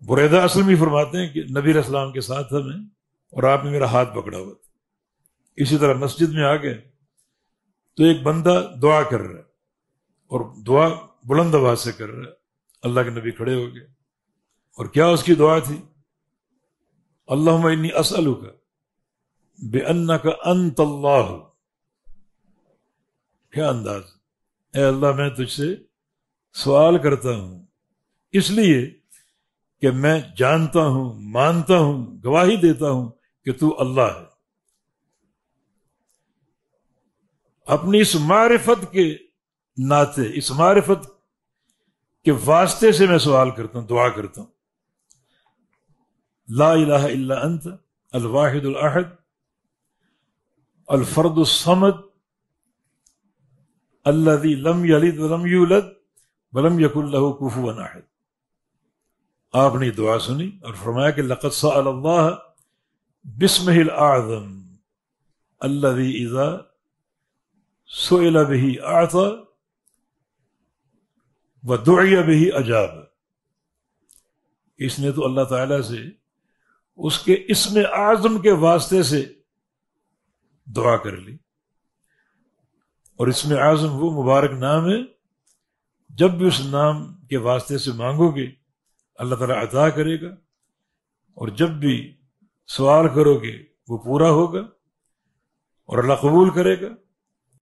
بریدہ اسلمی فرماتے ہیں کہ نبی علیہ السلام کے ساتھ تھا میں اور آپ نے میرا ہاتھ پکڑا ہوا تھا. اسی طرح مسجد میں آ گئے تو ایک بندہ دعا کر رہا ہے اور دعا بلند آواز سے کر رہا ہے. اللہ کے نبی کھڑے ہو گئے اور کیا اس کی دعا تھی؟ اللہم انی اسألک بأنک انت اللہ. کیا انداز! اے اللہ میں تجھ سے سوال کرتا ہوں اس لیے کہ میں جانتا ہوں، مانتا ہوں، گواہی دیتا ہوں کہ تو اللہ ہے. اپنی اس معرفت کے ناطے، اس معرفت کے واسطے سے میں سوال کرتا ہوں، دعا کرتا ہوں. لا الہ الا انت الواحد الاحد الفرد الصمد الذي لم يلد ولم يولد ولم يكن له كفوا احد. آپ نے دعا سنی اور فرمایا کہ لقد سأل اللہ باسمہ الاعظم الذي اذا سئل به اعطى ودعی به اجاب. اس نے تو اللہ تعالیٰ سے اس کے اسم اعظم کے واسطے سے دعا کر لی. اور اسم اعظم وہ مبارک نام ہے، جب بھی اس نام کے واسطے سے مانگو گے اللہ تعالیٰ عطا کرے گا، اور جب بھی سوال کرو گے وہ پورا ہوگا اور اللہ قبول کرے گا.